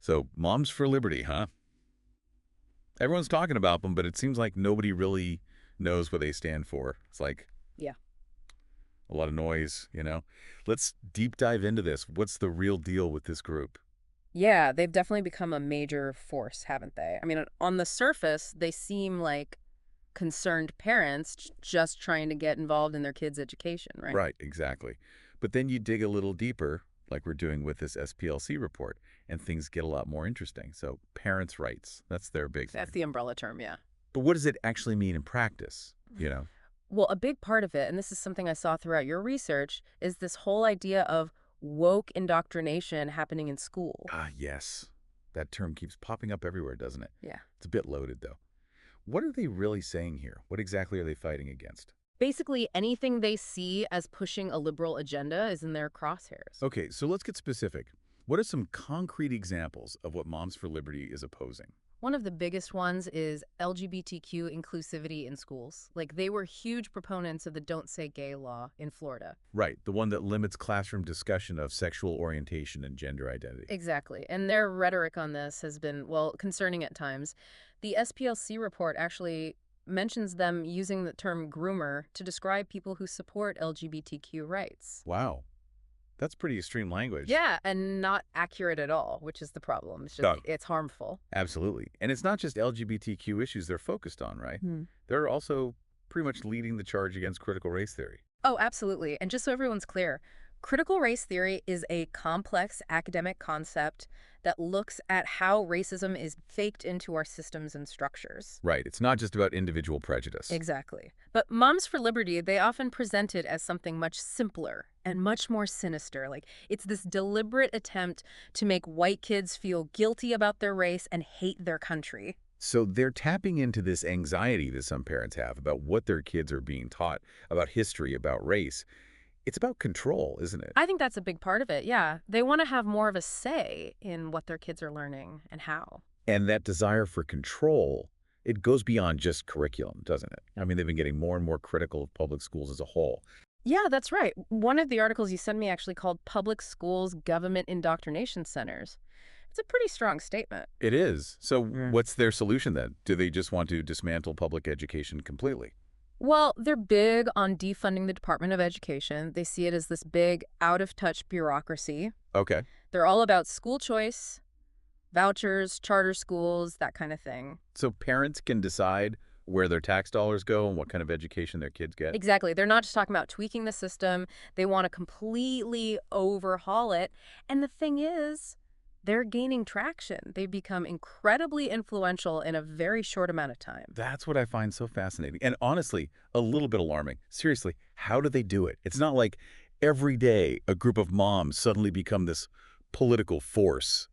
So, Moms for Liberty, huh? Everyone's talking about them, but it seems like nobody really knows what they stand for. It's like Yeah. a lot of noise. Let's deep dive into this. What's the real deal with this group? Yeah, they've definitely become a major force, haven't they? I mean, on the surface, they seem like concerned parents just trying to get involved in their kids' education, right? Right, exactly. But then you dig a little deeper, like we're doing with this SPLC report, and things get a lot more interesting. So, parents' rights, that's their big That's thing. the umbrella term, yeah. But what does it actually mean in practice? Well, a big part of it, and this is something I saw throughout your research, is this whole idea of woke indoctrination happening in school. Ah, yes. That term keeps popping up everywhere, doesn't it? Yeah. It's a bit loaded, though. What are they really saying here? What exactly are they fighting against? Basically, anything they see as pushing a liberal agenda is in their crosshairs. Okay, so let's get specific. What are some concrete examples of what Moms for Liberty is opposing? One of the biggest ones is LGBTQ inclusivity in schools. Like, they were huge proponents of the Don't Say Gay law in Florida. Right, the one that limits classroom discussion of sexual orientation and gender identity. Exactly. And their rhetoric on this has been, well, concerning at times. The SPLC report actually mentions them using the term groomer to describe people who support LGBTQ rights. Wow, that's pretty extreme language. Yeah, and not accurate at all, which is the problem. It's just, Oh, it's harmful. absolutely. And it's not just LGBTQ issues they're focused on, right? Hmm. They're also pretty much leading the charge against critical race theory. Oh, absolutely. And just so everyone's clear, critical race theory is a complex academic concept that looks at how racism is faked into our systems and structures. Right, it's not just about individual prejudice. Exactly. But Moms for Liberty, they often present it as something much simpler and much more sinister. Like, it's this deliberate attempt to make white kids feel guilty about their race and hate their country. So they're tapping into this anxiety that some parents have about what their kids are being taught, about history, about race. It's about control, isn't it? I think that's a big part of it, yeah. They want to have more of a say in what their kids are learning and how. And that desire for control, it goes beyond just curriculum, doesn't it? I mean, they've been getting more and more critical of public schools as a whole. Yeah, that's right. One of the articles you sent me actually called Public Schools Government Indoctrination Centers. It's a pretty strong statement. It is. So Mm. what's their solution then? Do they just want to dismantle public education completely? Well, they're big on defunding the Department of Education. They see it as this big, out-of-touch bureaucracy. Okay. They're all about school choice, vouchers, charter schools, that kind of thing. So parents can decide where their tax dollars go and what kind of education their kids get? Exactly. They're not just talking about tweaking the system. They want to completely overhaul it. And the thing is, they're gaining traction. They've become incredibly influential in a very short amount of time. That's what I find so fascinating. And honestly, a little bit alarming. Seriously, how do they do it? It's not like every day a group of moms suddenly become this political force.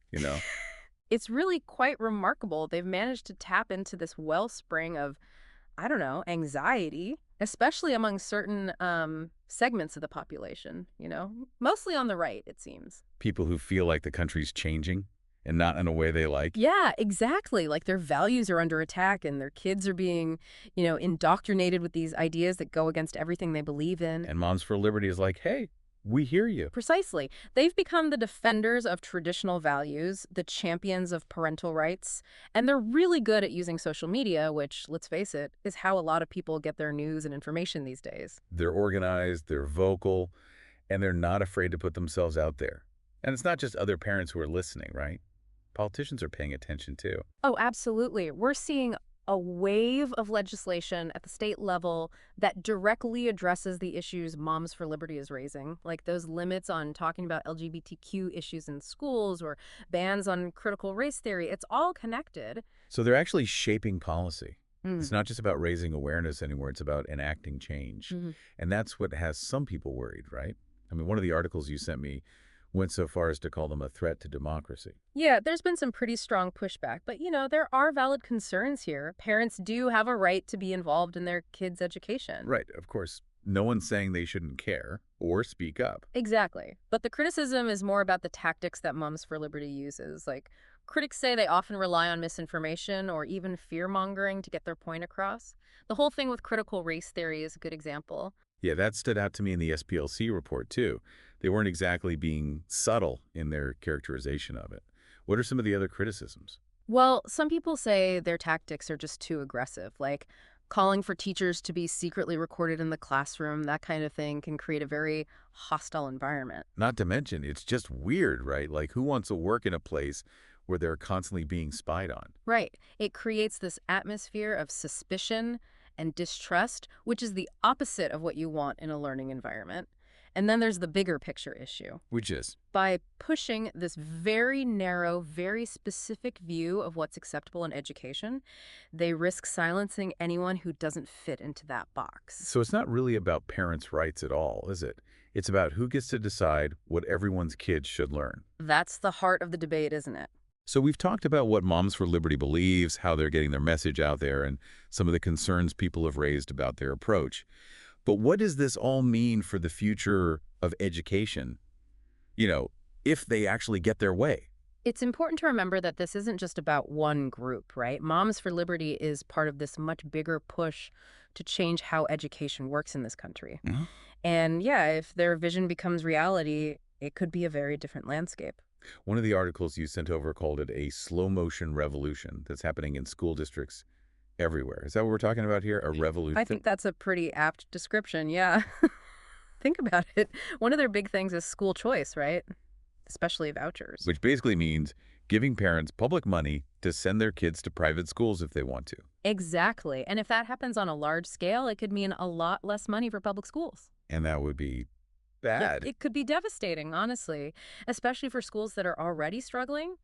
It's really quite remarkable. They've managed to tap into this wellspring of, I don't know, anxiety, especially among certain segments of the population, mostly on the right, it seems. People who feel like the country's changing and not in a way they like. Yeah, exactly. Like, their values are under attack and their kids are being indoctrinated with these ideas that go against everything they believe in. And Moms for Liberty is like, hey, we hear you. Precisely. They've become the defenders of traditional values, the champions of parental rights, and they're really good at using social media, which, let's face it, is how a lot of people get their news and information these days. They're organized, they're vocal, and they're not afraid to put themselves out there. And it's not just other parents who are listening, right? Politicians are paying attention too. Oh, absolutely. We're seeing a wave of legislation at the state level that directly addresses the issues Moms for Liberty is raising, like those limits on talking about LGBTQ issues in schools or bans on critical race theory. It's all connected. So they're actually shaping policy. Mm. It's not just about raising awareness anymore, it's about enacting change. Mhm. And that's what has some people worried, right? I mean, one of the articles you sent me went so far as to call them a threat to democracy. Yeah, there's been some pretty strong pushback, but there are valid concerns here. Parents do have a right to be involved in their kids' education. Right, of course. No one's saying they shouldn't care or speak up. Exactly. But the criticism is more about the tactics that Moms for Liberty uses. Like, critics say they often rely on misinformation or even fear-mongering to get their point across. The whole thing with critical race theory is a good example. Yeah, that stood out to me in the SPLC report, too. They weren't exactly being subtle in their characterization of it. What are some of the other criticisms? Well, some people say their tactics are just too aggressive, like calling for teachers to be secretly recorded in the classroom, that kind of thing can create a very hostile environment. Not to mention, it's just weird, right? Like, who wants to work in a place where they're constantly being spied on? Right. It creates this atmosphere of suspicion and distrust, which is the opposite of what you want in a learning environment. And then there's the bigger picture issue. Which is, By pushing this very narrow, very specific view of what's acceptable in education, they risk silencing anyone who doesn't fit into that box. so it's not really about parents' rights at all, is it? It's about who gets to decide what everyone's kids should learn. That's the heart of the debate, isn't it? So we've talked about what Moms for Liberty believes, how they're getting their message out there, and some of the concerns people have raised about their approach. But what does this all mean for the future of education, if they actually get their way? It's important to remember that this isn't just about one group, right? Moms for Liberty is part of this much bigger push to change how education works in this country. Mhm. And yeah, if their vision becomes reality, it could be a very different landscape. One of the articles you sent over called it a slow-motion revolution that's happening in school districts everywhere. Is that what we're talking about here? A revolution? I think that's a pretty apt description, yeah. Think about it. One of their big things is school choice, right? Especially vouchers. Which basically means giving parents public money to send their kids to private schools if they want to. Exactly. And if that happens on a large scale, it could mean a lot less money for public schools. And that would be Yeah, bad. it could be devastating, honestly, especially for schools that are already struggling.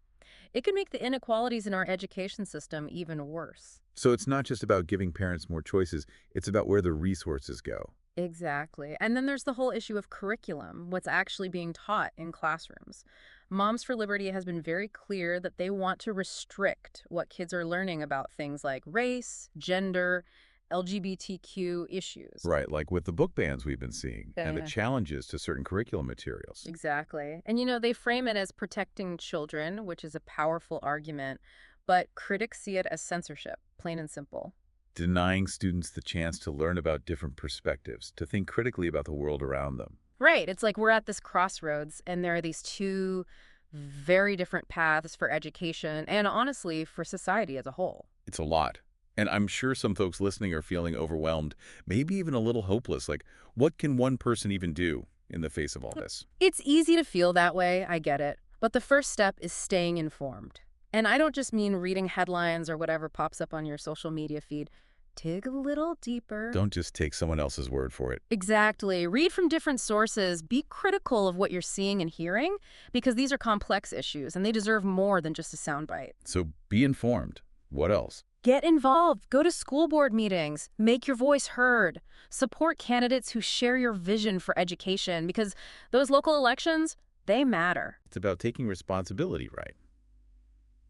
It could make the inequalities in our education system even worse. So it's not just about giving parents more choices, it's about where the resources go. Exactly. And then there's the whole issue of curriculum, what's actually being taught in classrooms. Moms for Liberty has been very clear that they want to restrict what kids are learning about things like race, gender, LGBTQ issues. Right, like with the book bans we've been seeing and the Yeah. challenges to certain curriculum materials. Exactly. And they frame it as protecting children, which is a powerful argument, but critics see it as censorship, plain and simple. Denying students the chance to learn about different perspectives, to think critically about the world around them. Right. It's like we're at this crossroads, and there are these two very different paths for education and honestly for society as a whole. It's a lot. And I'm sure some folks listening are feeling overwhelmed, maybe even a little hopeless. Like, what can one person even do in the face of all this? It's easy to feel that way, I get it. But the first step is staying informed. And I don't just mean reading headlines or whatever pops up on your social media feed. Dig a little deeper. Don't just take someone else's word for it. Exactly. Read from different sources. Be critical of what you're seeing and hearing, because these are complex issues and they deserve more than just a soundbite. So be informed. What else? Get involved. Go to school board meetings. Make your voice heard. Support candidates who share your vision for education, because those local elections, they matter. It's about taking responsibility, right?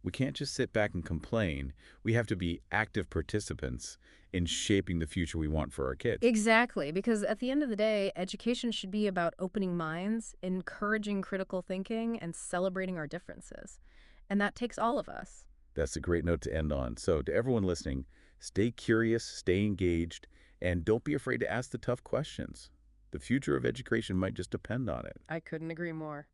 We can't just sit back and complain. We have to be active participants in shaping the future we want for our kids. Exactly, because at the end of the day, education should be about opening minds, encouraging critical thinking, and celebrating our differences. And that takes all of us. That's a great note to end on. So to everyone listening, stay curious, stay engaged, and don't be afraid to ask the tough questions. The future of education might just depend on it. I couldn't agree more.